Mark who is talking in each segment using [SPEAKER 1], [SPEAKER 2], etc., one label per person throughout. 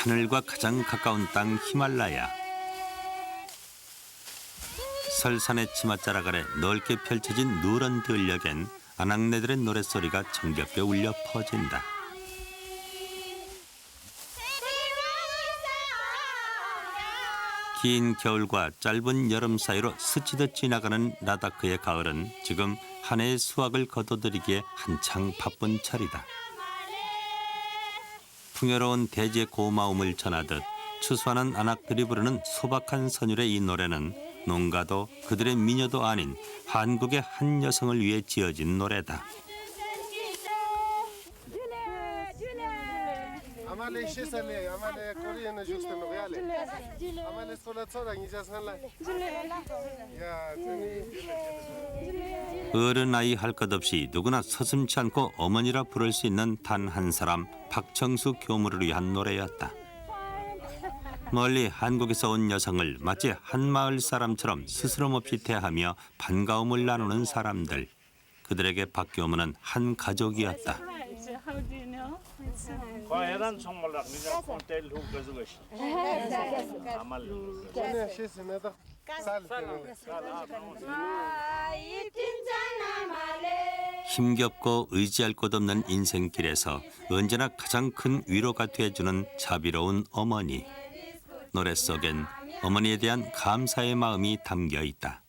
[SPEAKER 1] 하늘과 가장 가까운 땅 히말라야. 설산의 치맛자락 아래 넓게 펼쳐진 누런 들녘엔 아낙네들의 노랫소리가 정겹게 울려 퍼진다. 긴 겨울과 짧은 여름 사이로 스치듯 지나가는 라다크의 가을은 지금 한 해의 수확을 거둬들이기에 한창 바쁜 차리다. 풍요로운 대지의 고마움을 전하듯 추수하는 안악들이 부르는 소박한 선율의 이 노래는 농가도 그들의 미녀도 아닌 한국의 한 여성을 위해 지어진 노래다. 어른 아이 할 것 없이 누구나 서슴지 않고 어머니라 부를 수 있는 단 한 사람 박정수 교무를 위한 노래였다. 멀리 한국에서 온 여성을 마치 한 마을 사람처럼 스스럼 없이 대하며 반가움을 나누는 사람들. 그들에게 박 교무는 한 가족이었다. 힘겹고 의지할 곳 없는 인생길에서 언제나 가장 큰 위로가 돼주는 자비로운 어머니. 노래 속엔 어머니에 대한 감사의 마음이 담겨 있다.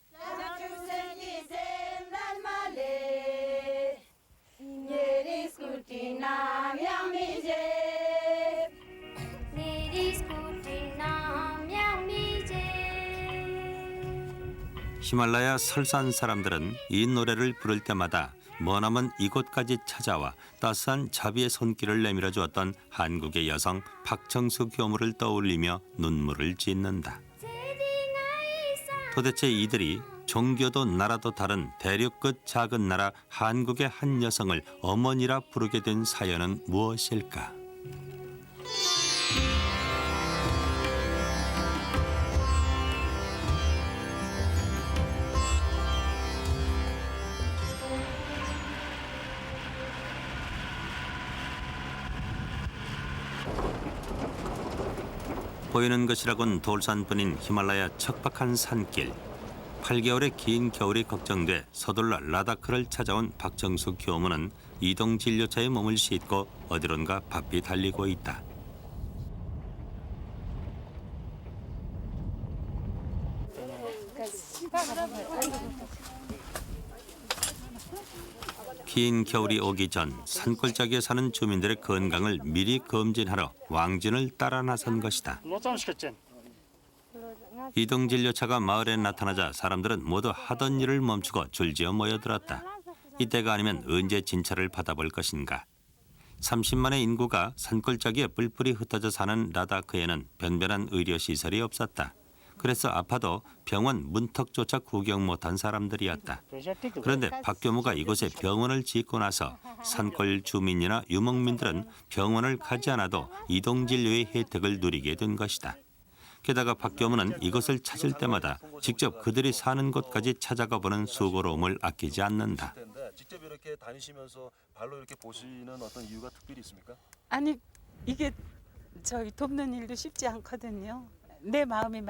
[SPEAKER 1] 히말라야 설산 사람들은 이 노래를 부를 때마다 머나먼 이곳까지 찾아와 따스한 자비의 손길을 내밀어 주었던 한국의 여성 박정수 교무를 떠올리며 눈물을 짓는다. 도대체 이들이 종교도 나라도 다른 대륙 끝 작은 나라 한국의 한 여성을 어머니라 부르게 된 사연은 무엇일까? 보이는 것이라곤 돌산뿐인 히말라야 척박한 산길. 8개월의 긴 겨울이 걱정돼 서둘러 라다크를 찾아온 박정수 교무는 이동 진료차에 몸을 싣고 어디론가 바삐 달리고 있다. 긴 겨울이 오기 전 산골짜기에 사는 주민들의 건강을 미리 검진하러 왕진을 따라 나선 것이다. 이동진료차가 마을에 나타나자 사람들은 모두 하던 일을 멈추고 줄지어 모여들었다. 이때가 아니면 언제 진찰을 받아볼 것인가. 30만의 인구가 산골짜기에 뿔뿔이 흩어져 사는 라다크에는 변변한 의료시설이 없었다. 그래서 아파도 병원 문턱조차 구경 못한 사람들이었다. 그런데 박 교무가 이곳에 병원을 짓고 나서 산골 주민이나 유목민들은 병원을 가지 않아도 이동진료의 혜택을 누리게 된 것이다. 게다가 박 교무는 이곳을 찾을 때마다 직접 그들이 사는 곳까지 찾아가 보는 수고로움을 아끼지 않는다.
[SPEAKER 2] 직접 이렇게 다니시면서 발로 이렇게 보시는 어떤 이유가 특별히 있습니까?
[SPEAKER 3] 아니 이게 저희 돕는 일도 쉽지 않거든요. 내 마음이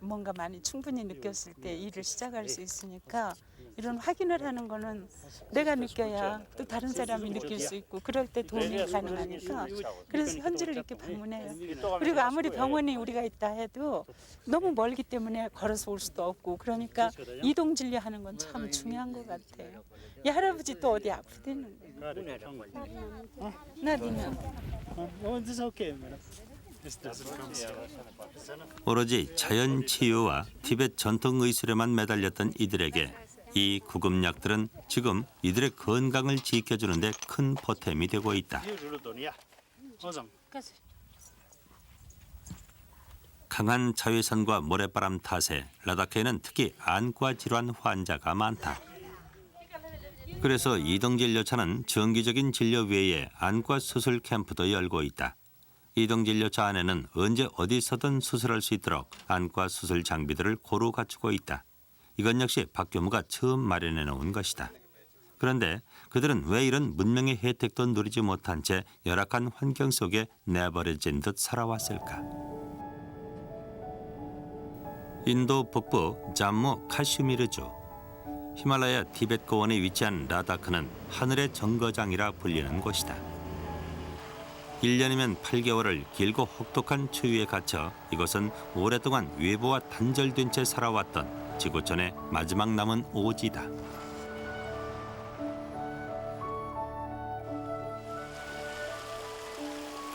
[SPEAKER 3] 뭔가 많이 충분히 느꼈을 때 일을 시작할 수 있으니까 이런 확인을 하는 거는 내가 느껴야 또 다른 사람이 느낄 수 있고 그럴 때 도움이 가능하니까 그래서 현지를 이렇게 방문해요. 그리고 아무리 병원이 우리가 있다 해도 너무 멀기 때문에 걸어서 올 수도 없고 그러니까 이동 진료하는 건 참 중요한 것 같아요. 이 할아버지 또 어디 아프대는데.
[SPEAKER 1] 오로지 자연 치유와 티베트 전통 의술에만 매달렸던 이들에게 이 구급약들은 지금 이들의 건강을 지켜주는 데 큰 보탬이 되고 있다. 강한 자외선과 모래바람 탓에 라다크에는 특히 안과 질환 환자가 많다. 그래서 이동진료차는 정기적인 진료 외에 안과 수술 캠프도 열고 있다. 이동진료차 안에는 언제 어디서든 수술할 수 있도록 안과 수술 장비들을 고루 갖추고 있다. 이건 역시 박 교무가 처음 마련해 놓은 것이다. 그런데 그들은 왜 이런 문명의 혜택도 누리지 못한 채 열악한 환경 속에 내버려진 듯 살아왔을까? 인도 북부 잠무 카슈미르주 히말라야 티베트 고원에 위치한 라다크는 하늘의 정거장이라 불리는 곳이다. 1년이면 8개월을 길고 혹독한 추위에 갇혀 이곳은 오랫동안 외부와 단절된 채 살아왔던 지구촌의 마지막 남은 오지다.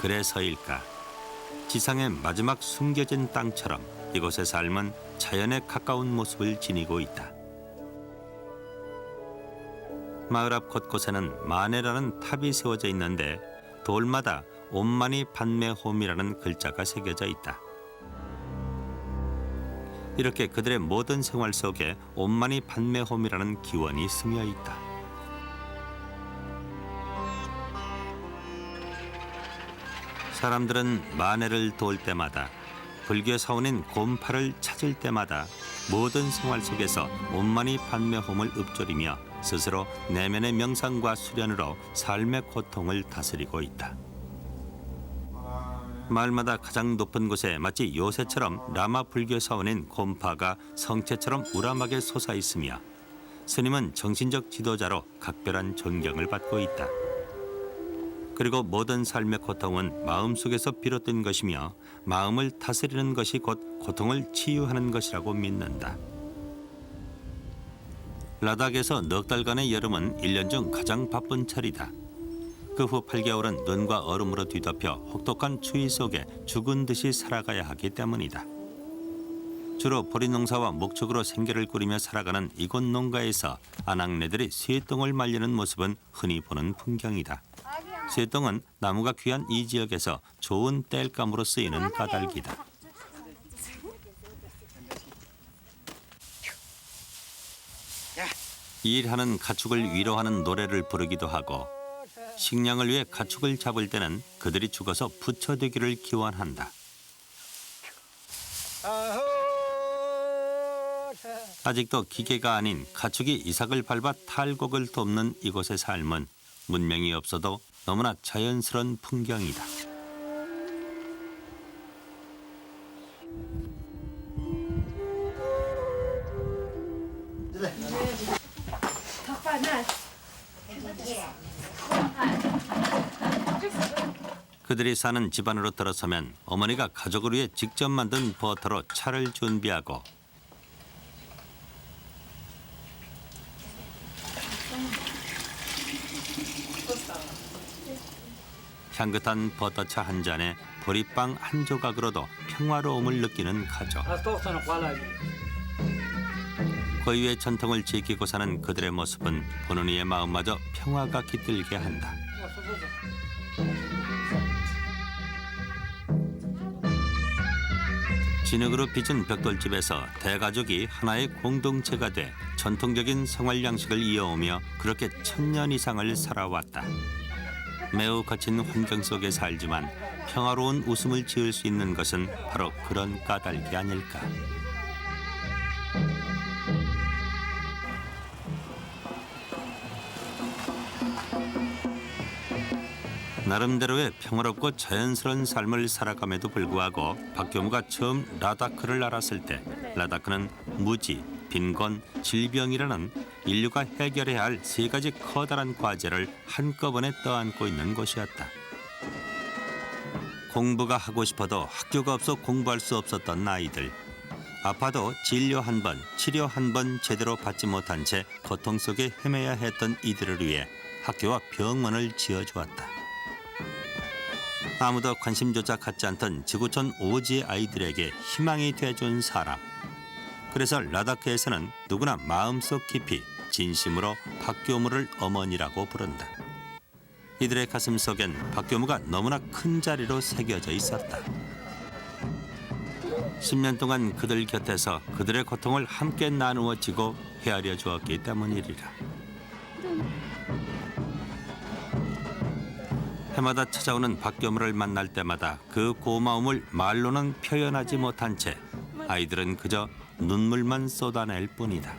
[SPEAKER 1] 그래서일까? 지상의 마지막 숨겨진 땅처럼 이곳의 삶은 자연에 가까운 모습을 지니고 있다. 마을 앞 곳곳에는 마네라는 탑이 세워져 있는데 돌마다 옴마니 판매홈이라는 글자가 새겨져 있다. 이렇게 그들의 모든 생활 속에 옴마니 판매홈이라는 기원이 스며 있다. 사람들은 마네를 도울 때마다 불교 사원인 곰파를 찾을 때마다 모든 생활 속에서 옴마니 판매홈을 읊조리며 스스로 내면의 명상과 수련으로 삶의 고통을 다스리고 있다. 마을마다 가장 높은 곳에 마치 요새처럼 라마 불교 사원인 곰파가 성체처럼 우람하게 솟아 있으며 스님은 정신적 지도자로 각별한 존경을 받고 있다. 그리고 모든 삶의 고통은 마음속에서 비롯된 것이며 마음을 다스리는 것이 곧 고통을 치유하는 것이라고 믿는다. 라닥에서 넉 달간의 여름은 1년 중 가장 바쁜 철이다. 그 후 8개월은 눈과 얼음으로 뒤덮여 혹독한 추위 속에 죽은 듯이 살아가야 하기 때문이다. 주로 보리 농사와 목축으로 생계를 꾸리며 살아가는 이곳 농가에서 아낙네들이 쇠똥을 말리는 모습은 흔히 보는 풍경이다. 쇠똥은 나무가 귀한 이 지역에서 좋은 땔감으로 쓰이는 까닭이다. 일하는 가축을 위로하는 노래를 부르기도 하고 식량을 위해 가축을 잡을 때는 그들이 죽어서 부처되기를 기원한다. 아직도 기계가 아닌 가축이 이삭을 밟아 탈곡을 돕는 이곳의 삶은 문명이 없어도 너무나 자연스러운 풍경이다. 그들이 사는 집안으로 들어서면 어머니가 가족을 위해 직접 만든 버터로 차를 준비하고 향긋한 버터차 한 잔에 보리빵 한 조각으로도 평화로움을 느끼는 가족. 고유의 전통을 지키고 사는 그들의 모습은 보는 이의 마음마저 평화가 깃들게 한다. 진흙으로 빚은 벽돌집에서 대가족이 하나의 공동체가 돼 전통적인 생활 양식을 이어오며 그렇게 1000년 이상을 살아왔다. 매우 거친 환경 속에 살지만 평화로운 웃음을 지을 수 있는 것은 바로 그런 까닭이 아닐까. 나름대로의 평화롭고 자연스러운 삶을 살아감에도 불구하고 박교무가 처음 라다크를 알았을 때 라다크는 무지, 빈곤, 질병이라는 인류가 해결해야 할 3가지 커다란 과제를 한꺼번에 떠안고 있는 곳이었다. 공부가 하고 싶어도 학교가 없어 공부할 수 없었던 아이들. 아파도 진료 한 번, 치료 한 번 제대로 받지 못한 채 고통 속에 헤매야 했던 이들을 위해 학교와 병원을 지어주었다. 아무도 관심조차 갖지 않던 지구촌 오지의 아이들에게 희망이 돼준 사람. 그래서 라다크에서는 누구나 마음속 깊이 진심으로 박교무를 어머니라고 부른다. 이들의 가슴 속엔 박교무가 너무나 큰 자리로 새겨져 있었다. 10년 동안 그들 곁에서 그들의 고통을 함께 나누어지고 헤아려 주었기 때문이리라. 해마다 찾아오는 박교무를 만날 때마다 그 고마움을 말로는 표현하지 못한 채 아이들은 그저 눈물만 쏟아낼 뿐이다.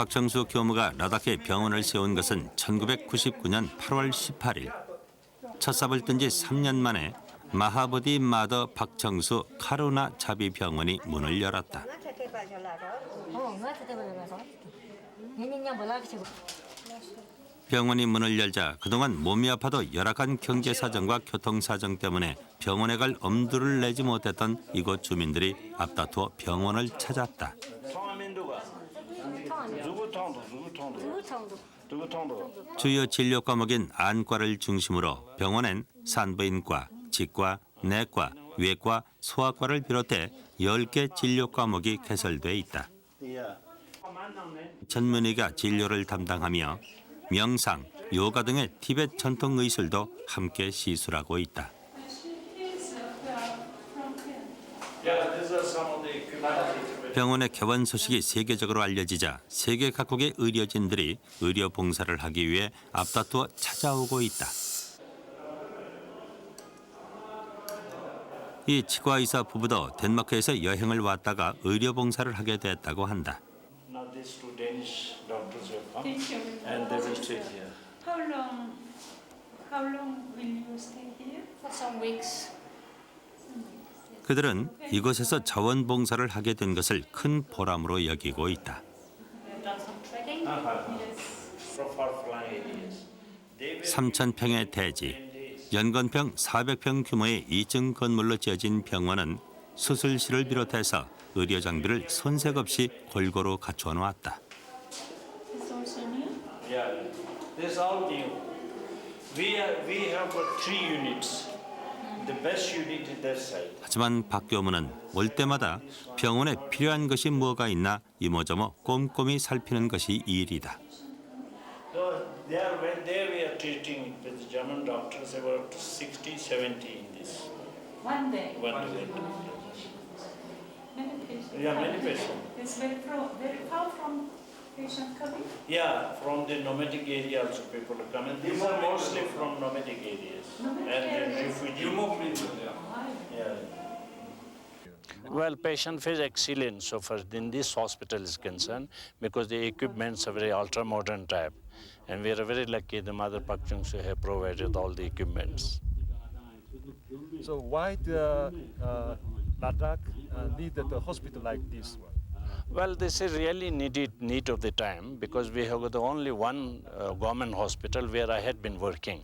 [SPEAKER 1] 박정수 교무가 라다크에 병원을 세운 것은 1999년 8월 18일. 첫 삽을 뜬 지 3년 만에 마하보디 마더 박정수 카루나 자비 병원이 문을 열었다. 병원이 문을 열자 그동안 몸이 아파도 열악한 경제 사정과 교통 사정 때문에 병원에 갈 엄두를 내지 못했던 이곳 주민들이 앞다투어 병원을 찾았다. 주요 진료 과목인 안과를 중심으로 병원엔 산부인과, 치과, 내과, 외과, 소아과를 비롯해 10개 진료 과목이 개설돼 있다. 전문의가 진료를 담당하며 명상, 요가 등의 티베트 전통 의술도 함께 시술하고 있다. 병원의 개원 소식이 세계적으로 알려지자 세계 각국의 의료진들이 의료 봉사를 하기 위해 앞다투어 찾아오고 있다. 이 치과 의사 부부도 덴마크에서 여행을 왔다가 의료 봉사를 하게 됐다고 한다. 그들은 이곳에서 자원봉사를 하게 된 것을 큰 보람으로 여기고 있다. 3,000평의 대지, 연건평 400평 규모의 2층 건물로 지어진 병원은 수술실을 비롯해서 의료 장비를 손색 없이 골고루 갖춰 놓았다.
[SPEAKER 4] This is all new. We have got 3 units. The best unit is that side.
[SPEAKER 1] 하지만 박 교무는 올 때마다 병원에 필요한 것이 뭐가 있나 이모저모 꼼꼼히 살피는 것이 이 일이다.
[SPEAKER 4] So when they were treating with the German doctors, about 60, 70 in this.
[SPEAKER 3] One day.
[SPEAKER 4] One day.
[SPEAKER 3] Many patients.
[SPEAKER 4] Yeah, many patients.
[SPEAKER 3] It's very far from patient coming.
[SPEAKER 4] Yeah, from the nomadic area also people come, and these are mostly from nomadic areas and refugees. Yeah. Well, patient is excellent so far in this hospital is concerned because the equipments are very ultra modern type, and we are very lucky the Mother Pak Chung Se have provided all the equipments.
[SPEAKER 2] So why the Ladakh needed a hospital like this one?
[SPEAKER 4] Well, this is really need of the time because we have got only one government hospital where I had been working.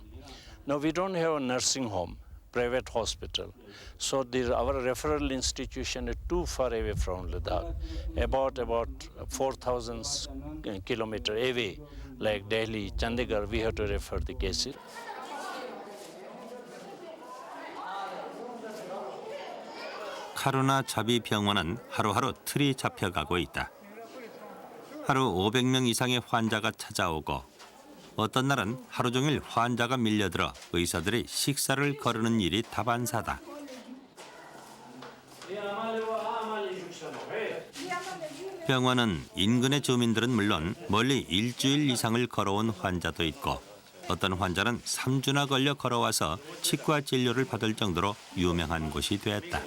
[SPEAKER 4] Now we don't have a nursing home, private hospital. So our referral institution is too far away from Ladakh, about 4,000 kilometers away, like Delhi, Chandigarh, we have to refer the cases.
[SPEAKER 1] 카루나 자비 병원은 하루하루 틀이 잡혀가고 있다. 하루 500명 이상의 환자가 찾아오고 어떤 날은 하루 종일 환자가 밀려들어 의사들이 식사를 거르는 일이 다반사다. 병원은 인근의 주민들은 물론 멀리 일주일 이상을 걸어온 환자도 있고 어떤 환자는 3주나 걸려 걸어와서 치과 진료를 받을 정도로 유명한 곳이 됐다.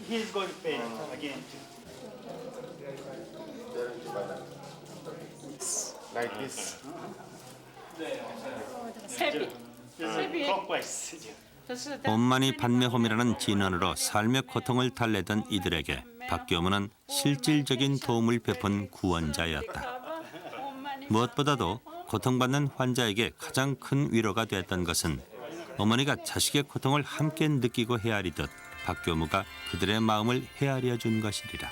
[SPEAKER 4] He's going to pay again.
[SPEAKER 2] Like this.
[SPEAKER 1] 엄마니 반매홈이라는 진언으로 삶의 고통을 달래던 이들에게 박 교무는 실질적인 도움을 베푼 구원자였다. 무엇보다도 고통받는 환자에게 가장 큰 위로가 됐던 것은 어머니가 자식의 고통을 함께 느끼고 헤아리듯 박 교무가 그들의 마음을 헤아려 준 것이리라.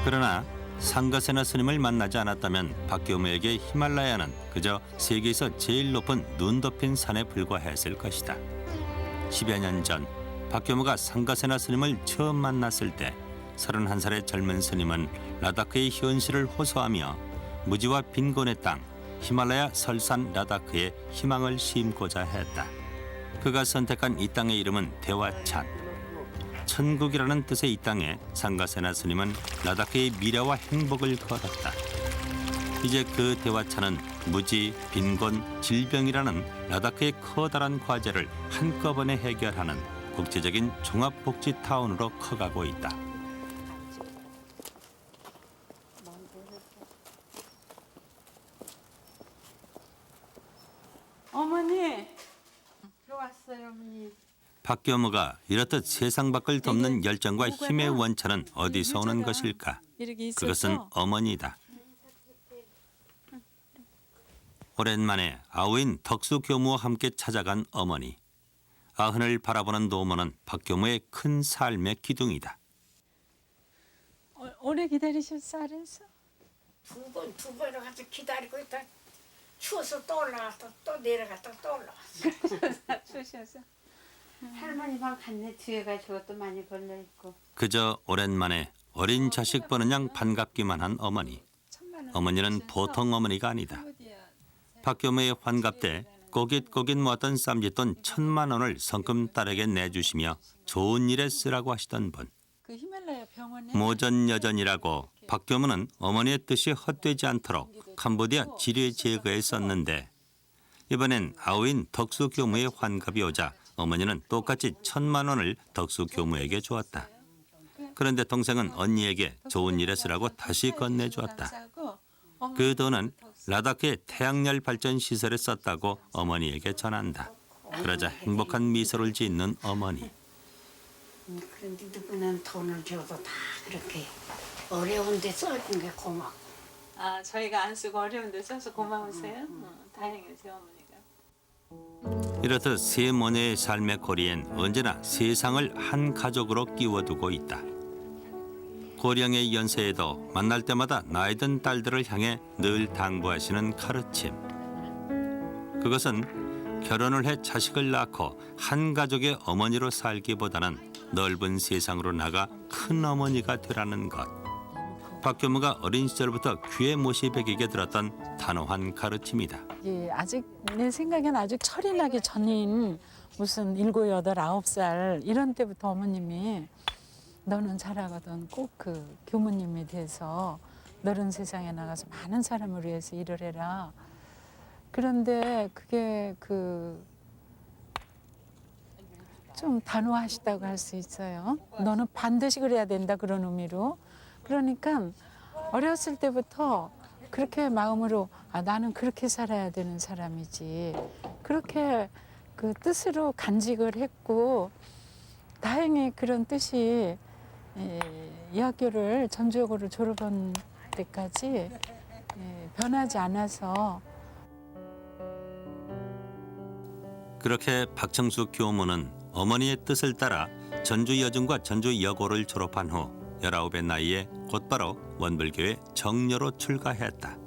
[SPEAKER 1] 그러나 상가세나 스님을 만나지 않았다면 박 교무에게 히말라야는 그저 세계에서 제일 높은 눈 덮인 산에 불과했을 것이다. 10여 년 전 박 교무가 상가세나 스님을 처음 만났을 때 31살의 젊은 스님은 라다크의 현실을 호소하며 무지와 빈곤의 땅 히말라야 설산 라다크에 희망을 심고자 했다. 그가 선택한 이 땅의 이름은 대화찬. 천국이라는 뜻의 이 땅에 상가세나 스님은 라다크의 미래와 행복을 걸었다. 이제 그 대화찬은 무지, 빈곤, 질병이라는 라다크의 커다란 과제를 한꺼번에 해결하는 국제적인 종합복지타운으로 커가고 있다.
[SPEAKER 3] 어머니 들어왔어요, 어머니.
[SPEAKER 1] 박교무가 이렇듯 세상 밖을 돕는 열정과 힘의 원천은 어디서 오는 것일까? 그것은 어머니다. 오랜만에 아우인 덕수교무와 함께 찾아간 어머니. 아흔을 바라보는 노모는 박교무의 큰 삶의 기둥이다.
[SPEAKER 3] 오래 기다리셨어, 아래서?
[SPEAKER 5] 두 번을 가서 기다리고 있다. 추워서 또 올라왔다. 또 내려갔다 또 올라왔어.
[SPEAKER 3] 추우셔서.
[SPEAKER 6] 할머니 방 갔네. 뒤에 가지고 또 많이 걸려 있고.
[SPEAKER 1] 그저 오랜만에 어린 자식 보는 양 반갑기만 한 어머니. 어머니는 보통 어머니가 아니다. 박교무의 환갑 때 꼬깃꼬깃 모았던 쌈짓돈 1,000만 원을 성금 딸에게 내주시며 좋은 일에 쓰라고 하시던 분.
[SPEAKER 3] 그 히말라야 병원에
[SPEAKER 1] 모전여전이라고 박교무는 어머니의 뜻이 헛되지 않도록 캄보디아 지뢰 제거에 썼는데 이번엔 아우인 덕수교무의 환갑이 오자 어머니는 똑같이 1,000만 원을 덕수교무에게 주었다. 그런데 동생은 언니에게 좋은 일에 쓰라고 다시 건네주었다. 그 돈은 라다크의 태양열 발전 시설에 썼다고 어머니에게 전한다. 그러자 행복한 미소를 짓는 어머니.
[SPEAKER 5] 그런데 누구는 돈을 줘도 다 그렇게 어려운 데 써준 게 고맙고.
[SPEAKER 3] 아, 저희가 안 쓰고 어려운 데 써서 고마우세요? 다행이세요, 어머니가.
[SPEAKER 1] 이렇듯 세 모녀의 삶의 고리엔 언제나 세상을 한 가족으로 끼워두고 있다. 고령의 연세에도 만날 때마다 나이 든 딸들을 향해 늘 당부하시는 가르침. 그것은 결혼을 해 자식을 낳고 한 가족의 어머니로 살기보다는 넓은 세상으로 나가 큰 어머니가 되라는 것. 박교무가 어린 시절부터 귀에 못이 베기게 들었던 단호한 가르침이다.
[SPEAKER 3] 예, 아직 내 생각엔 아직 철이 나기 전인 무슨 7, 8, 9살 이런 때부터 어머님이 너는 잘하거든 꼭 그 교무님이 돼서 너른 세상에 나가서 많은 사람을 위해서 일을 해라. 그런데 그게 좀 단호하시다고 할 수 있어요. 너는 반드시 그래야 된다 그런 의미로. 그러니까 어렸을 때부터 그렇게 마음으로 나는 그렇게 살아야 되는 사람이지. 그렇게 그 뜻으로 간직을 했고 다행히 그런 뜻이 이 학교를 전주여고를 졸업한 때까지 변하지 않아서
[SPEAKER 1] 그렇게 박정수 교무는 어머니의 뜻을 따라 전주여중과 전주여고를 졸업한 후 19의 나이에 곧바로 원불교의 정녀로 출가했다.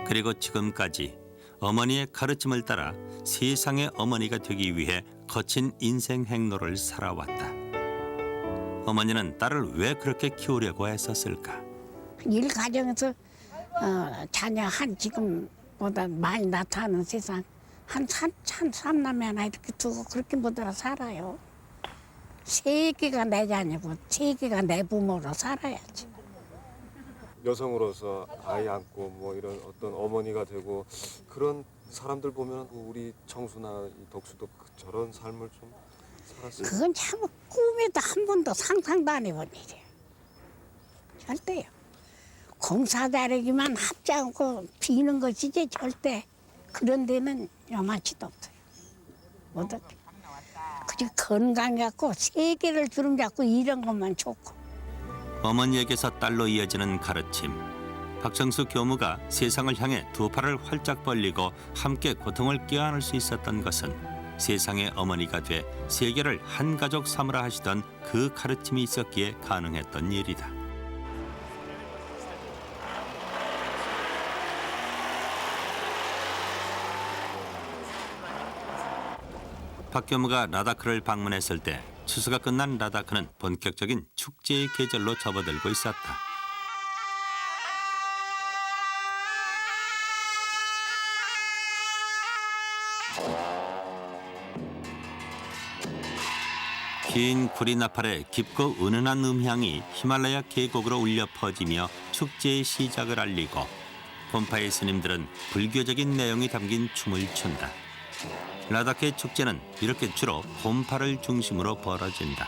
[SPEAKER 1] 그리고 지금까지 어머니의 가르침을 따라 세상의 어머니가 되기 위해 거친 인생 행로를 살아왔다. 어머니는 딸을 왜 그렇게 키우려고 했었을까?
[SPEAKER 5] 일 가정에서 자녀 한 지금보다 많이 나타나는 세상 한 삼남매 하나 이렇게 두고 그렇게 못들어 살아요. 3개가 내 자녀고 3개가 내 부모로 살아야지.
[SPEAKER 2] 여성으로서 아이 안고 뭐 이런 어떤 어머니가 되고 그런 사람들 보면 우리 청수나 이 덕수도 저런 삶을 좀 살았어요.
[SPEAKER 5] 그건 참 꿈에도 한 번도 상상도 안 해본 일이에요. 절대요. 공사 잘하기만 합지 않고 비는 것이지 절대 그런 데는 요만치도 없어요. 못 얻게. 그냥 건강해갖고 3개를 주름 잡고 이런 것만 좋고.
[SPEAKER 1] 어머니에게서 딸로 이어지는 가르침. 박정수 교무가 세상을 향해 두 팔을 활짝 벌리고 함께 고통을 껴안을 수 있었던 것은 세상의 어머니가 돼 세계를 한 가족 삼으라 하시던 그 가르침이 있었기에 가능했던 일이다. 박교무가 라다크를 방문했을 때 추수가 끝난 라다크는 본격적인 축제의 계절로 접어들고 있었다. 긴 구리 나팔에 깊고 은은한 음향이 히말라야 계곡으로 울려 퍼지며 축제의 시작을 알리고 곰파의 스님들은 불교적인 내용이 담긴 춤을 춘다. 라다크의 축제는 이렇게 주로 봄팔을 중심으로 벌어진다.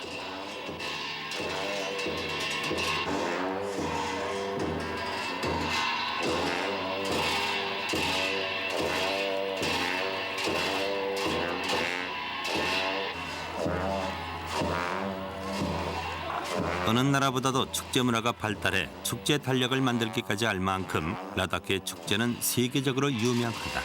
[SPEAKER 1] 어느 나라보다도 축제 문화가 발달해 축제 달력을 만들기까지 할 만큼 라다크의 축제는 세계적으로 유명하다.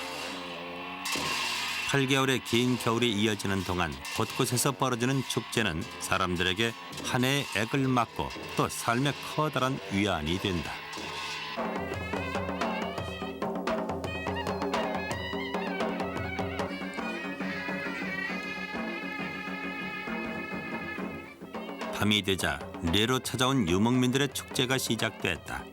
[SPEAKER 1] 8개월의 긴 겨울이 이어지는 동안 곳곳에서 벌어지는 축제는 사람들에게 한 해의 액을 막고 또 삶의 커다란 위안이 된다. 밤이 되자 뇌로 찾아온 유목민들의 축제가 시작됐다.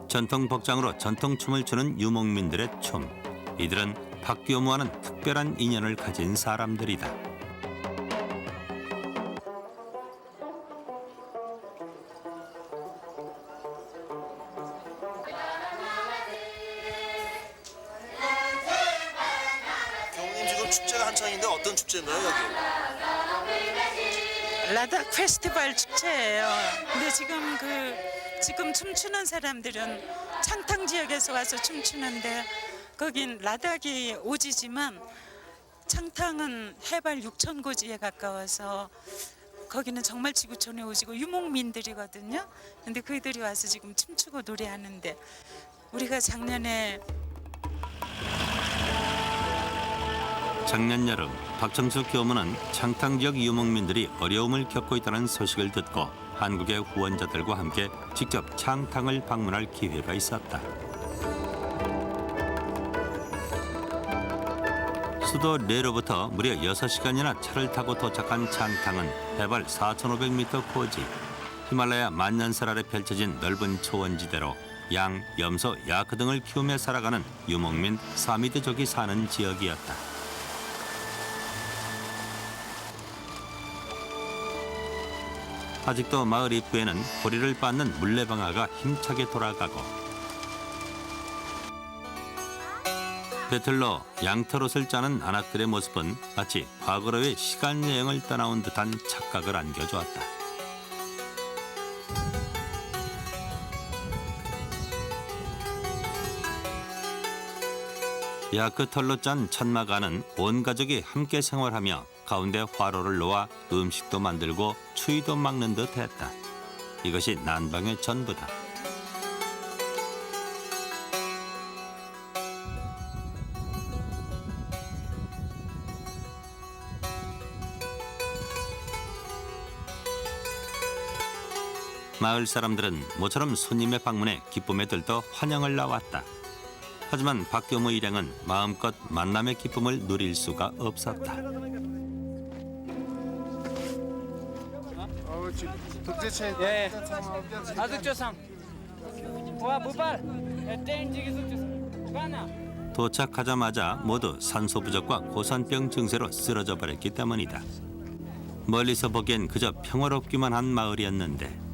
[SPEAKER 1] 전통 복장으로 전통춤을 추는 유목민들의 춤. 이들은 박교무와는 특별한 인연을 가진 사람들이다.
[SPEAKER 7] 경님 지금 축제가 한창인데 어떤 축제인가요 여기?
[SPEAKER 3] 라다크 페스티벌 축제예요. 근데 지금 춤추는 사람들은 창탕 지역에서 와서 춤추는데 거긴 라다크의 오지지만 창탕은 해발 6,000고지에 가까워서 거기는 정말 지구촌의 오지고 유목민들이거든요. 근데 그들이 와서 지금 춤추고 노래하는데 우리가 작년
[SPEAKER 1] 여름 박정수 교무는 창탕 지역 유목민들이 어려움을 겪고 있다는 소식을 듣고 한국의 후원자들과 함께 직접 창탕을 방문할 기회가 있었다. 수도 레로부터 무려 6시간이나 차를 타고 도착한 창탕은 해발 4,500m 고지, 히말라야 만년설 아래 펼쳐진 넓은 초원지대로 양, 염소, 야크 등을 키우며 살아가는 유목민 사미드족이 사는 지역이었다. 아직도 마을 입구에는 보리를 빻는 물레방아가 힘차게 돌아가고 배틀로 양털옷을 짜는 아낙들의 모습은 마치 과거로의 시간 여행을 떠나온 듯한 착각을 안겨주었다. 야크 털로 짠 천마가는 온 가족이 함께 생활하며 가운데 화로를 놓아 음식도 만들고 추위도 막는 듯 했다. 이것이 난방의 전부다. 마을 사람들은 모처럼 손님의 방문에 기쁨에 들떠 환영을 나왔다. 하지만 박교무 일행은 마음껏 만남의 기쁨을 누릴 수가 없었다. 도착하자마자 모두 산소 부족과 고산병 증세로 쓰러져 버렸기 때문이다. 멀리서 보기엔 그저 평화롭기만 한 마을이었는데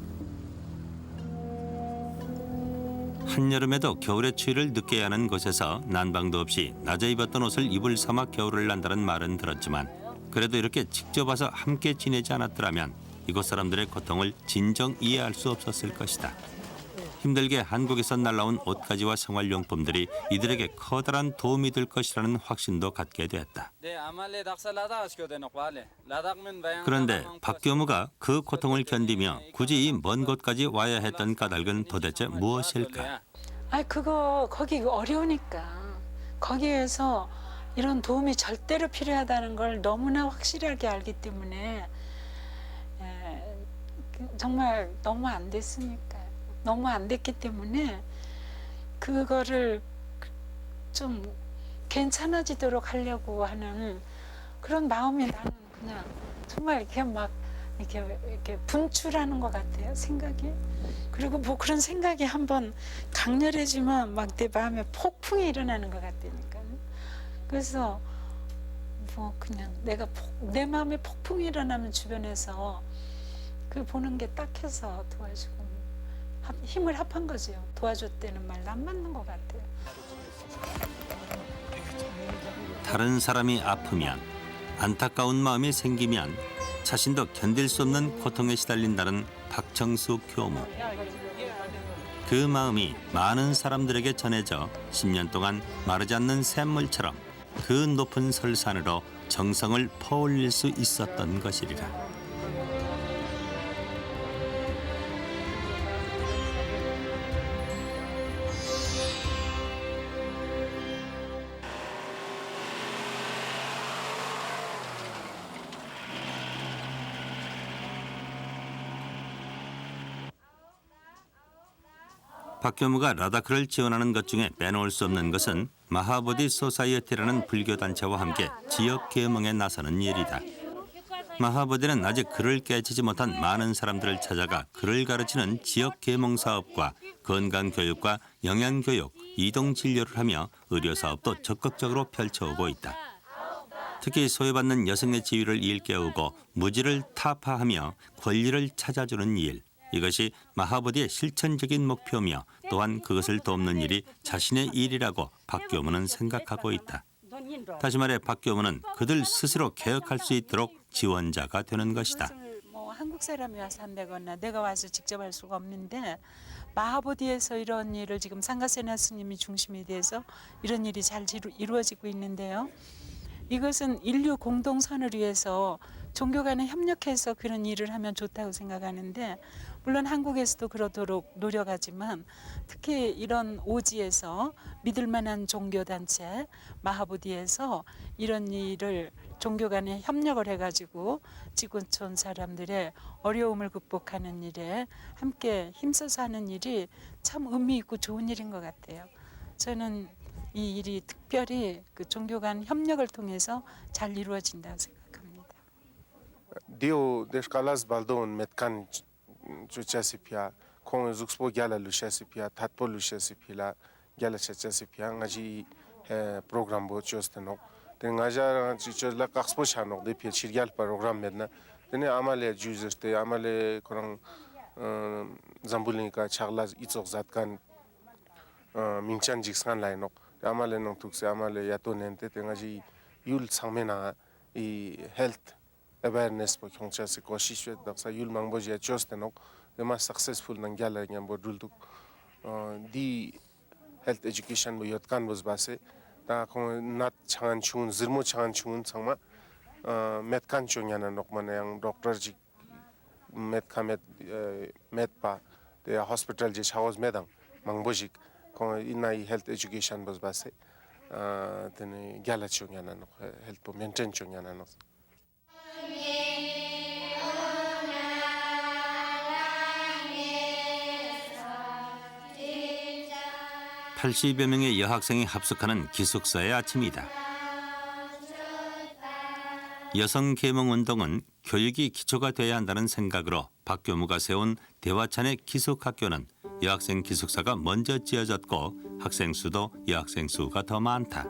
[SPEAKER 1] 한여름에도 겨울의 추위를 느껴야 하는 곳에서 난방도 없이 낮에 입었던 옷을 이불 삼아 겨울을 난다는 말은 들었지만 그래도 이렇게 직접 와서 함께 지내지 않았더라면 이곳 사람들의 고통을 진정 이해할 수 없었을 것이다. 힘들게 한국에서 날라온 옷가지와 생활용품들이 이들에게 커다란 도움이 될 것이라는 확신도 갖게 되었다. 그런데 박교무가 그 고통을 견디며 굳이 이 먼 곳까지 와야 했던 까닭은 도대체 무엇일까?
[SPEAKER 3] 거기 어려우니까 거기에서 이런 도움이 절대로 필요하다는 걸 너무나 확실하게 알기 때문에 정말 너무 안 됐으니까. 너무 안 됐기 때문에 그거를 좀 괜찮아지도록 하려고 하는 그런 마음이 나는 그냥 정말 이렇게 막 이렇게 분출하는 것 같아요, 생각이. 그리고 뭐 그런 생각이 한번 강렬해지면 막 내 마음에 폭풍이 일어나는 것 같다니까요. 그래서 뭐 그냥 내 마음에 폭풍이 일어나는 주변에서 그 보는 게 딱해서 도와주고 힘을 합한 거죠. 도와줬다는 말도 안 맞는 것 같아요.
[SPEAKER 1] 다른 사람이 아프면, 안타까운 마음이 생기면 자신도 견딜 수 없는 고통에 시달린다는 박정수 교무. 그 마음이 많은 사람들에게 전해져 10년 동안 마르지 않는 샘물처럼 그 높은 설산으로 정성을 퍼올릴 수 있었던 것이리라. 박 교무가 라다크를 지원하는 것 중에 빼놓을 수 없는 것은 마하보디 소사이어티라는 불교 단체와 함께 지역 계몽에 나서는 일이다. 마하보디는 아직 글을 깨치지 못한 많은 사람들을 찾아가 글을 가르치는 지역 계몽 사업과 건강 교육과 영양 교육, 이동 진료를 하며 의료 사업도 적극적으로 펼쳐오고 있다. 특히 소외받는 여성의 지위를 일깨우고 무지를 타파하며 권리를 찾아주는 일. 이것이 마하보디의 실천적인 목표며 또한 그것을 돕는 일이 자신의 일이라고 박 교무는 생각하고 있다. 다시 말해 박 교무는 그들 스스로 개혁할 수 있도록 지원자가 되는 것이다.
[SPEAKER 3] 뭐 한국 사람이 와서 한다거나 내가 와서 직접 할 수가 없는데 마하보디에서 이런 일을 지금 상가세나 스님이 중심이 돼서 이런 일이 잘 이루어지고 있는데요. 이것은 인류 공동선을 위해서 종교 간에 협력해서 그런 일을 하면 좋다고 생각하는데 물론 한국에서도 그러도록 노력하지만 특히 이런 오지에서 믿을 만한 종교단체 마하보디에서 이런 일을 종교 간에 협력을 해가지고 지구촌 사람들의 어려움을 극복하는 일에 함께 힘써서 하는 일이 참 의미 있고 좋은 일인 것 같아요. 저는 이 일이 특별히 그 종교 간 협력을 통해서 잘 이루어진다고 생각합니다.
[SPEAKER 8] Dio descalas baldon metkan chuchasipia kong zuxpo gala lushasipia tatpo lushasipila gala chachasipia ngaji program bo chosteno ten ngaja chichla qaxpo chanok de pichirgal program medna tene amale juzeste amale korang zambulinka chaglas itzok zatkan minchan jixkan lainok amale nong tukse amale yatonente tengaji yul sangmena I health awareness po kongcha se koशिश daksa yul mangbo je chostenok dema successful nangyala nyambo dulduk di health education bo yotkan bos base ta kong nat changan chun zirmo changan chun sangma metkan chonyana nokmane yang doctor ji metkamet metpa the hospital je chaos medang mangbojik kong inai health education bos base tene gyala chonyana no health po maintain chonyana no
[SPEAKER 1] 80여 명의 여학생이 합숙하는 기숙사의 아침이다. 여성 계몽 운동은 교육이 기초가 돼야 한다는 생각으로 박 교무가 세운 대화찬의 기숙학교는 여학생 기숙사가 먼저 지어졌고 학생 수도 여학생 수가 더 많다.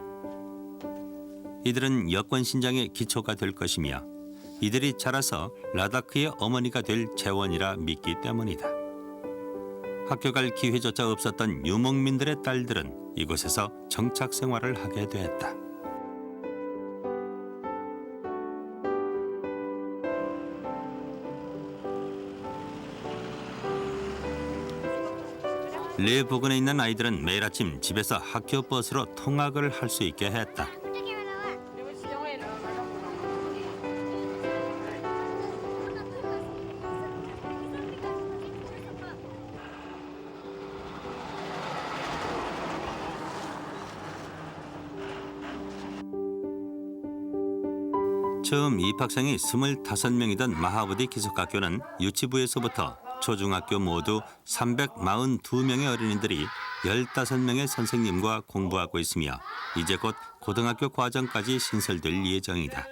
[SPEAKER 1] 이들은 여권 신장의 기초가 될 것이며 이들이 자라서 라다크의 어머니가 될 재원이라 믿기 때문이다. 학교 갈 기회조차 없었던 유목민들의 딸들은 이곳에서 정착 생활을 하게 됐다. 레 부근에 있는 아이들은 매일 아침 집에서 학교 버스로 통학을 할 수 있게 했다. 처음 입학생이 25명이던 마하보디 기숙학교는 유치부에서부터 초중학교 모두 342명의 어린이들이 15명의 선생님과 공부하고 있으며 이제 곧 고등학교 과정까지 신설될 예정이다.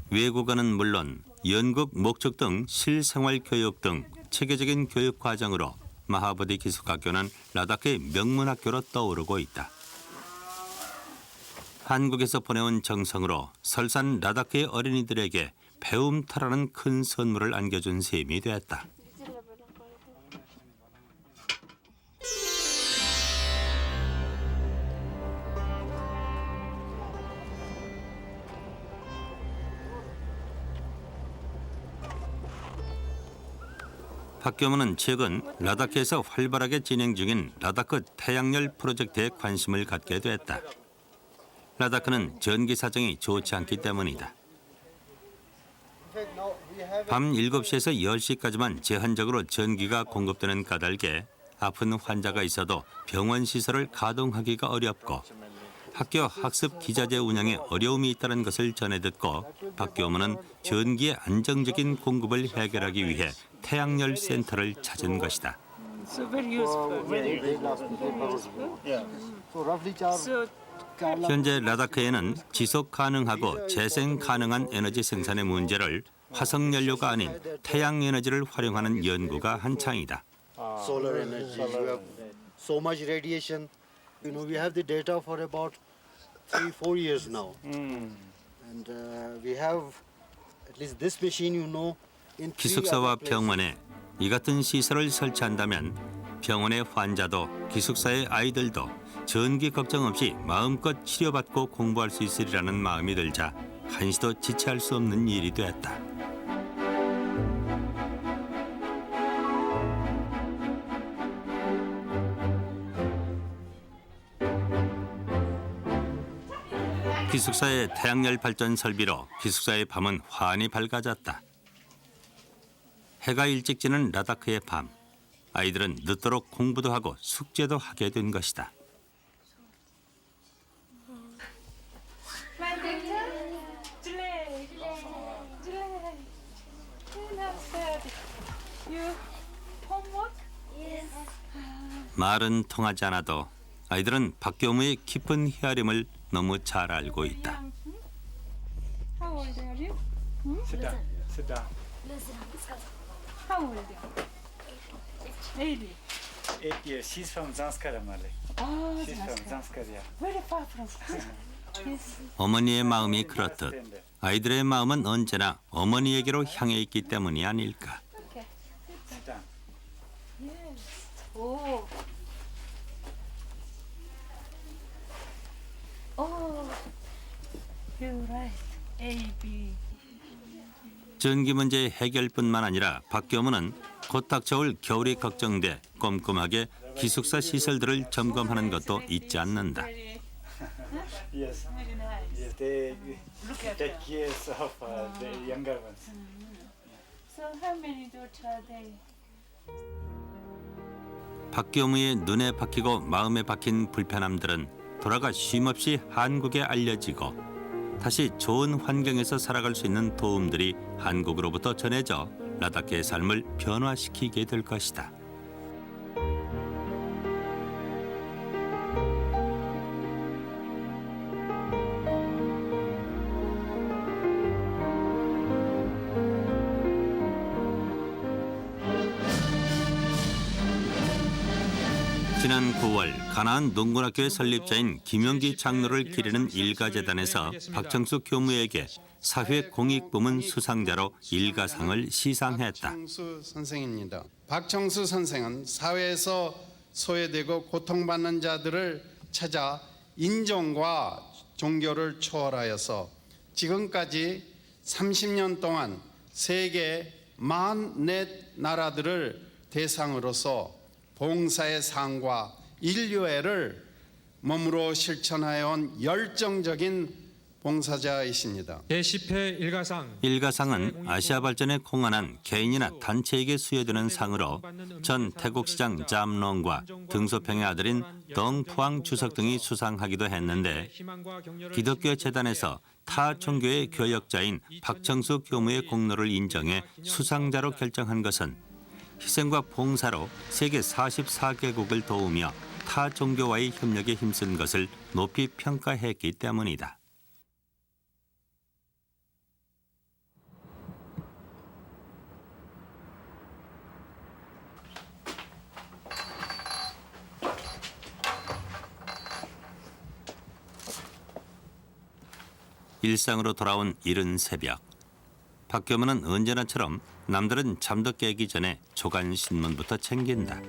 [SPEAKER 1] 외국어는 물론 연극, 목축 등 실생활 교육 등 체계적인 교육 과정으로 마하보디 기숙학교는 라다크의 명문학교로 떠오르고 있다. 한국에서 보내온 정성으로 설산 라다크의 어린이들에게 배움터라는 큰 선물을 안겨준 셈이 되었다. 박교문은 최근 라다크에서 활발하게 진행 중인 라다크 태양열 프로젝트에 관심을 갖게 됐다. 라다크는 전기 사정이 좋지 않기 때문이다. 밤 7시에서 10시까지만 제한적으로 전기가 공급되는 까닭에 아픈 환자가 있어도 병원 시설을 가동하기가 어렵고 학교 학습 기자재 운영에 어려움이 있다는 것을 전해 듣고 박교문은 전기의 안정적인 공급을 해결하기 위해 태양열 센터를 찾은 것이다. 현재 라다크에는 지속 가능하고 재생 가능한 에너지 생산의 문제를 화석 연료가 아닌 태양 에너지를 활용하는 연구가 한창이다.
[SPEAKER 9] Solar energy. We have so much radiation. We have the data for about 3-4 years now. And we have at least this machine, in 3
[SPEAKER 1] 기숙사와
[SPEAKER 9] other places.
[SPEAKER 1] 병원에 이 같은 시설을 설치한다면 병원의 환자도 기숙사의 아이들도 전기 걱정 없이 마음껏 치료받고 공부할 수 있으리라는 마음이 들자 한시도 지체할 수 없는 일이 되었다. 기숙사의 태양열 발전 설비로 기숙사의 밤은 환히 밝아졌다. 해가 일찍 지는 라다크의 밤, 아이들은 늦도록 공부도 하고 숙제도 하게 된 것이다. 말은 통하지 않아도 아이들은 박교무의 깊은 헤아림을 너무 잘 알고 있다.
[SPEAKER 10] How old are you?
[SPEAKER 11] Sit down. Sit down.
[SPEAKER 10] How old are you? 8.
[SPEAKER 11] 8 years. She's from Zanskar, Malay.
[SPEAKER 10] Oh,
[SPEAKER 11] She's from Zanskar, yeah.
[SPEAKER 10] very far from yes.
[SPEAKER 1] 어머니의 마음이 그렇듯 아이들의 마음은 언제나 어머니에게로 향해 있기 때문이 아닐까.
[SPEAKER 11] Sit down.
[SPEAKER 10] Yes. Oh. Oh. You're right. A, B.
[SPEAKER 1] 전기 문제의 해결뿐만 아니라 박교무는 곧 닥쳐올 겨울이 걱정돼 꼼꼼하게 기숙사 시설들을 점검하는 것도 잊지 않는다.
[SPEAKER 11] Yes.
[SPEAKER 10] Very nice.
[SPEAKER 11] Yes, they
[SPEAKER 10] Look at
[SPEAKER 11] take
[SPEAKER 10] them.
[SPEAKER 11] care of the younger ones.
[SPEAKER 10] So how many daughters are they?
[SPEAKER 1] 박교무의 눈에 박히고 마음에 박힌 불편함들은 돌아가 쉼없이 한국에 알려지고 다시 좋은 환경에서 살아갈 수 있는 도움들이 한국으로부터 전해져 라다크의 삶을 변화시키게 될 것이다. 지난 9월 가나안 농군학교의 설립자인 김영기 장로를 기리는 일가재단에서 박정수 교무에게 사회 공익부문 수상자로 일가상을 시상했다.
[SPEAKER 12] 박정수 선생입니다. 박정수 선생은 사회에서 소외되고 고통받는 자들을 찾아 인종과 종교를 초월하여서 지금까지 30년 동안 세계 44나라들을 대상으로서 봉사의 상과 인류애를 몸으로 실천하여 온 열정적인 봉사자이십니다.
[SPEAKER 13] 제10회 일가상.
[SPEAKER 1] 일가상은 아시아 발전에 공헌한 개인이나 단체에게 수여되는 상으로 전 태국시장 잠롱과 등소평의 아들인 덩푸앙 주석 등이 수상하기도 했는데 기독교 재단에서 타 종교의 교역자인 박정수 교무의 공로를 인정해 수상자로 결정한 것은 희생과 봉사로 세계 44개국을 도우며 타 종교와의 협력에 힘쓴 것을 높이 평가했기 때문이다. 일상으로 돌아온 이른 새벽, 박교무는 언제나처럼 남들은 잠도 깨기 전에 조간 신문부터 챙긴다.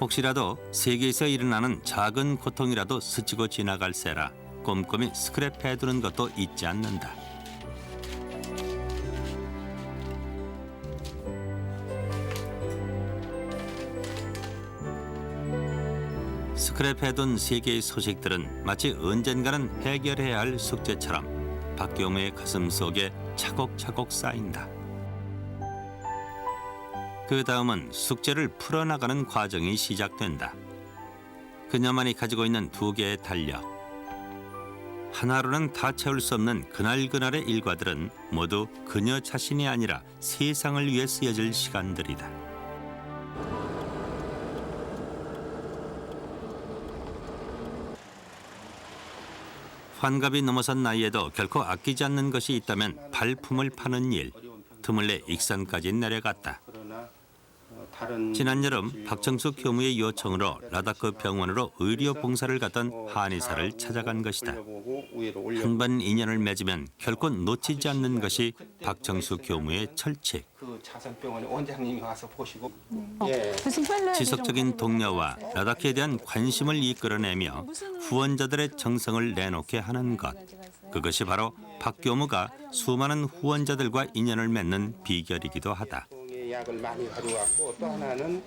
[SPEAKER 1] 혹시라도 세계에서 일어나는 작은 고통이라도 스치고 지나갈세라 꼼꼼히 스크랩해두는 것도 잊지 않는다. 스크랩해둔 세계의 소식들은 마치 언젠가는 해결해야 할 숙제처럼 박교무의 가슴 속에 차곡차곡 쌓인다. 그 다음은 숙제를 풀어나가는 과정이 시작된다. 그녀만이 가지고 있는 두 개의 달력. 하나로는 다 채울 수 없는 그날그날의 일과들은 모두 그녀 자신이 아니라 세상을 위해 쓰여질 시간들이다. 환갑이 넘어선 나이에도 결코 아끼지 않는 것이 있다면 발품을 파는 일. 틈을 내 익산까지 내려갔다. 지난 여름 박정숙 교무의 요청으로 라다크 병원으로 의료 봉사를 갔던 한의사를 찾아간 것이다. 한 번 인연을 맺으면 결코 놓치지 않는 것이 박정숙 교무의 철칙.
[SPEAKER 13] 그 자선병원에 원장님이 와서 보시고
[SPEAKER 1] 지속적인 독려와 라다크에 대한 관심을 이끌어내며 후원자들의 정성을 내놓게 하는 것. 그것이 바로 박 교무가 수많은 후원자들과 인연을 맺는 비결이기도 하다.
[SPEAKER 13] 약을 많이 가져왔고 또 하나는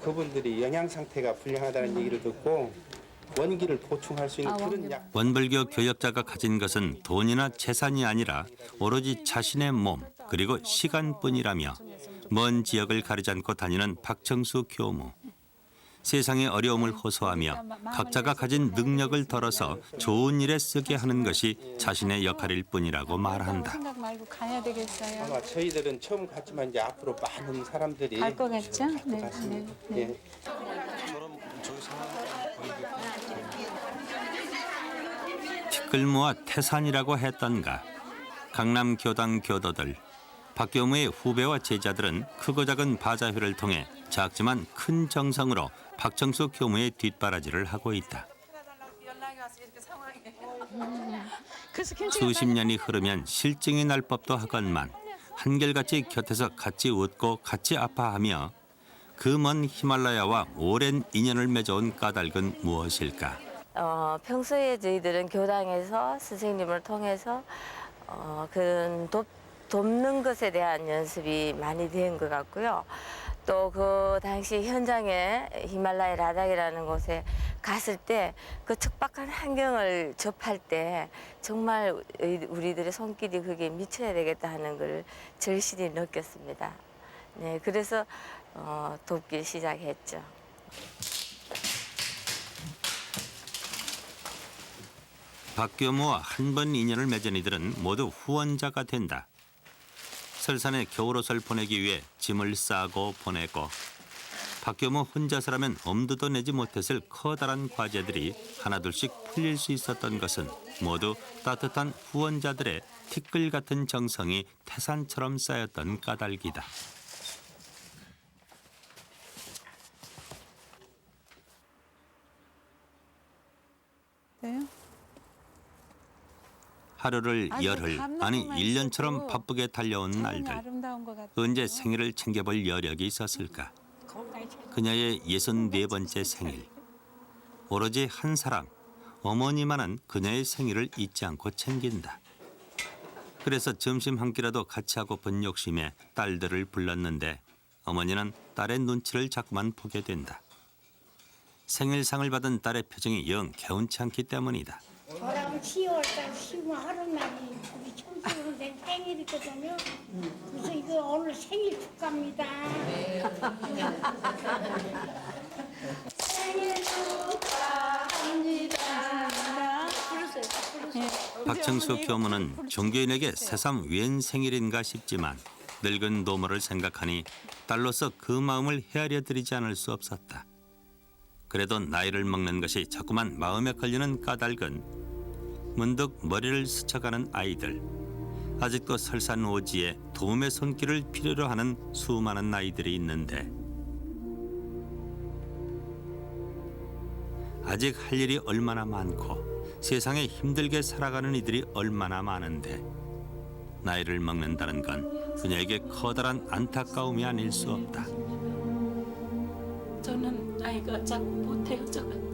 [SPEAKER 13] 그분들이 영양 상태가 불량하다는 얘기를 듣고 원기를 보충할 수 있는 그런 약.
[SPEAKER 1] 원불교 교역자가 가진 것은 돈이나 재산이 아니라 오로지 자신의 몸 그리고 시간뿐이라며 먼 지역을 가리지 않고 다니는 박정숙 교무. 세상의 어려움을 호소하며 각자가 가진 능력을 덜어서 좋은 일에 쓰게 하는 것이 자신의 역할일 뿐이라고 말한다.
[SPEAKER 3] 생각 말고 가야 되겠어요.
[SPEAKER 13] 아마 저희들은 처음 갔지만 이제 앞으로 많은 사람들이
[SPEAKER 3] 갈 것 같죠? 네.
[SPEAKER 13] 예.
[SPEAKER 1] 티끌모아 태산이라고 했던가. 강남 교당 교도들. 박교무의 후배와 제자들은 크고 작은 바자회를 통해 작지만 큰 정성으로 박정숙 교무의 뒷바라지를 하고 있다. 수십 년이 흐르면 실증이 날 법도 하건만 한결같이 곁에서 같이 웃고 같이 아파하며 그 먼 히말라야와 오랜 인연을 맺어온 까닭은 무엇일까?
[SPEAKER 14] 평소에 저희들은 교당에서 선생님을 통해서 돕는 것에 대한 연습이 많이 된 것 같고요. 또 그 당시 현장에 히말라야 라다크라는 곳에 갔을 때 그 척박한 환경을 접할 때 정말 우리들의 손길이 거기에 미쳐야 되겠다 하는 걸 절실히 느꼈습니다. 네, 그래서 돕기 시작했죠.
[SPEAKER 1] 박교무와 한 번 인연을 맺은 이들은 모두 후원자가 된다. 설산에 겨울옷을 보내기 위해 짐을 싸고 보내고 박교무 혼자서라면 엄두도 내지 못했을 커다란 과제들이 하나둘씩 풀릴 수 있었던 것은 모두 따뜻한 후원자들의 티끌 같은 정성이 태산처럼 쌓였던 까닭이다.
[SPEAKER 3] 네.
[SPEAKER 1] 하루를 열흘, 아니 1년처럼 바쁘게 달려온 날들. 언제 생일을 챙겨볼 여력이 있었을까? 그녀의 64번째 생일. 오로지 한 사람, 어머니만은 그녀의 생일을 잊지 않고 챙긴다. 그래서 점심 한 끼라도 같이 하고픈 욕심에 딸들을 불렀는데 어머니는 딸의 눈치를 자꾸만 보게 된다. 생일상을 받은 딸의 표정이 영 개운치 않기 때문이다.
[SPEAKER 5] 저랑 10월달 15 하루날이 우리 청소년 생일이거든요. 그래서 이거 오늘 생일 축하합니다. 생일 축하합니다.
[SPEAKER 1] 박정숙 교무는 종교인에게 새삼 웬 생일인가 싶지만 늙은 노모를 생각하니 딸로서 그 마음을 헤아려 드리지 않을 수 없었다. 그래도 나이를 먹는 것이 자꾸만 마음에 걸리는 까닭은 문득 머리를 스쳐가는 아이들. 아직도 설산 오지에 도움의 손길을 필요로 하는 수많은 아이들이 있는데 아직 할 일이 얼마나 많고 세상에 힘들게 살아가는 이들이 얼마나 많은데 나이를 먹는다는 건 그녀에게 커다란 안타까움이 아닐 수 없다.
[SPEAKER 3] 저는 나이가 자꾸 못해져가지고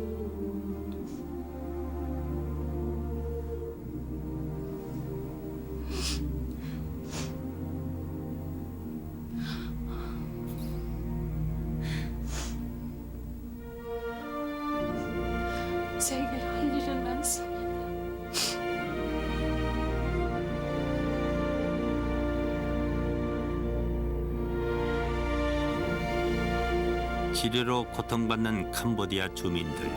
[SPEAKER 3] 세계 할 일은 많습니다.
[SPEAKER 1] 치료로 고통받는 캄보디아 주민들,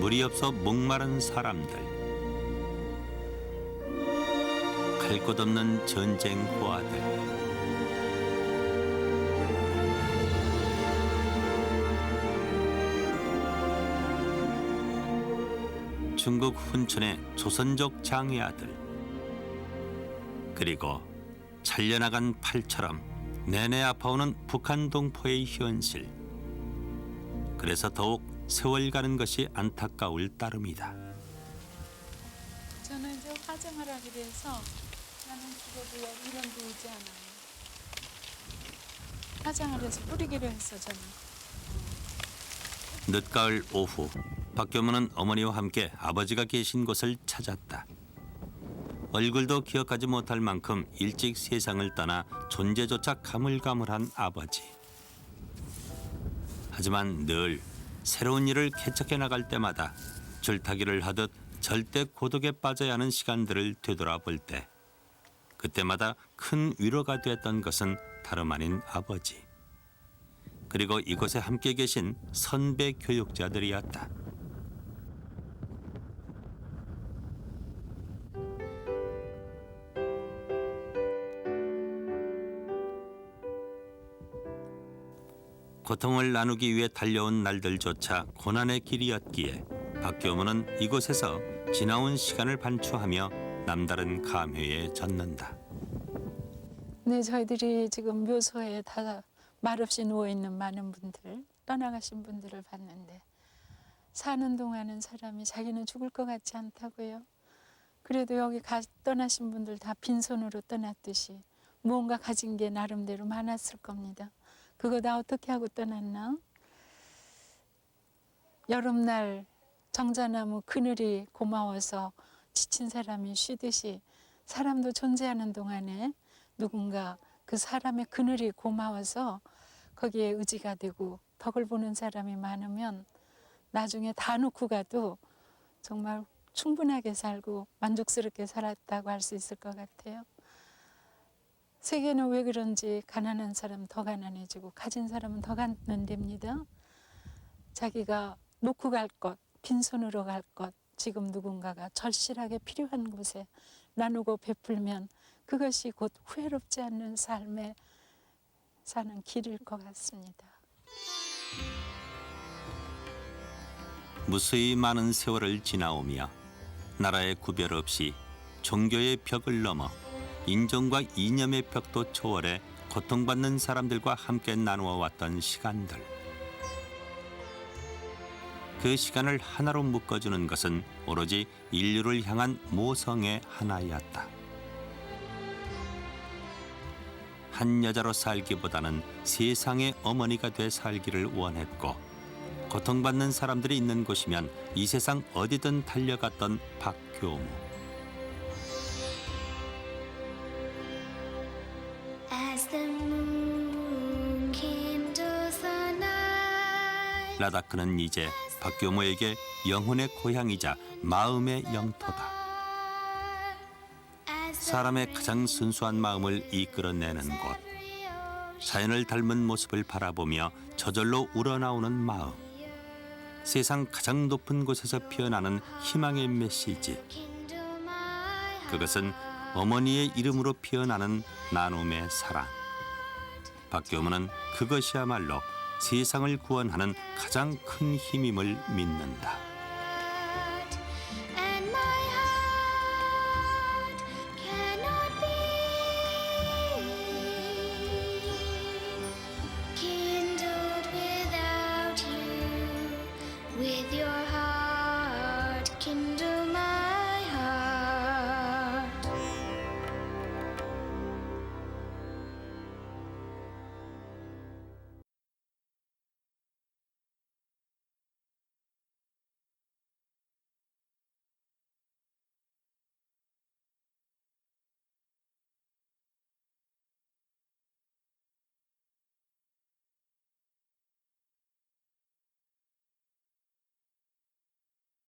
[SPEAKER 1] 물이 없어 목마른 사람들, 갈 곳 없는 전쟁 호아들, 중국 훈천의 조선족 장애 아들, 그리고 잘려나간 팔처럼 내내 아파오는 북한 동포의 현실. 그래서 더욱 세월 가는 것이 안타까울 따름이다.
[SPEAKER 3] 저는 이제 화장을 하기 위해서 나는 죽어도 이런 데 오지 않아요. 화장을 해서 뿌리기로 했어 저는.
[SPEAKER 1] 늦가을 오후 박교문은 어머니와 함께 아버지가 계신 곳을 찾았다. 얼굴도 기억하지 못할 만큼 일찍 세상을 떠나 존재조차 가물가물한 아버지. 하지만 늘 새로운 일을 개척해 나갈 때마다 줄타기를 하듯 절대 고독에 빠져야 하는 시간들을 되돌아볼 때 그때마다 큰 위로가 되었던 것은 다름 아닌 아버지. 그리고 이곳에 함께 계신 선배 교육자들이었다. 고통을 나누기 위해 달려온 날들조차 고난의 길이었기에 박교문은 이곳에서 지나온 시간을 반추하며 남다른 감회에 젖는다.
[SPEAKER 3] 네, 저희들이 지금 묘소에 다 말없이 누워있는 많은 분들, 떠나가신 분들을 봤는데 사는 동안은 사람이 자기는 죽을 것 같지 않다고요. 그래도 여기 떠나신 분들 다 빈손으로 떠났듯이 무언가 가진 게 나름대로 많았을 겁니다. 그거 다 어떻게 하고 떠났나? 여름날 정자나무 그늘이 고마워서 지친 사람이 쉬듯이 사람도 존재하는 동안에 누군가 그 사람의 그늘이 고마워서 거기에 의지가 되고 덕을 보는 사람이 많으면 나중에 다 놓고 가도 정말 충분하게 살고 만족스럽게 살았다고 할 수 있을 것 같아요. 세계는 왜 그런지 가난한 사람은 더 가난해지고 가진 사람은 더 가난됩니다. 자기가 놓고 갈 것, 빈손으로 갈 것, 지금 누군가가 절실하게 필요한 곳에 나누고 베풀면 그것이 곧 후회롭지 않는 삶에 사는 길일 것 같습니다.
[SPEAKER 1] 무수히 많은 세월을 지나오며 나라의 구별 없이 종교의 벽을 넘어 인종과 이념의 벽도 초월해 고통받는 사람들과 함께 나누어 왔던 시간들. 그 시간을 하나로 묶어주는 것은 오로지 인류를 향한 모성의 하나였다. 한 여자로 살기보다는 세상의 어머니가 돼 살기를 원했고 고통받는 사람들이 있는 곳이면 이 세상 어디든 달려갔던 박교무. 라다크는 이제 박교무에게 영혼의 고향이자 마음의 영토다. 사람의 가장 순수한 마음을 이끌어내는 곳. 자연을 닮은 모습을 바라보며 저절로 우러나오는 마음. 세상 가장 높은 곳에서 피어나는 희망의 메시지. 그것은 어머니의 이름으로 피어나는 나눔의 사랑. 박교문은 그것이야말로 세상을 구원하는 가장 큰 힘임을 믿는다.
[SPEAKER 15] Kinder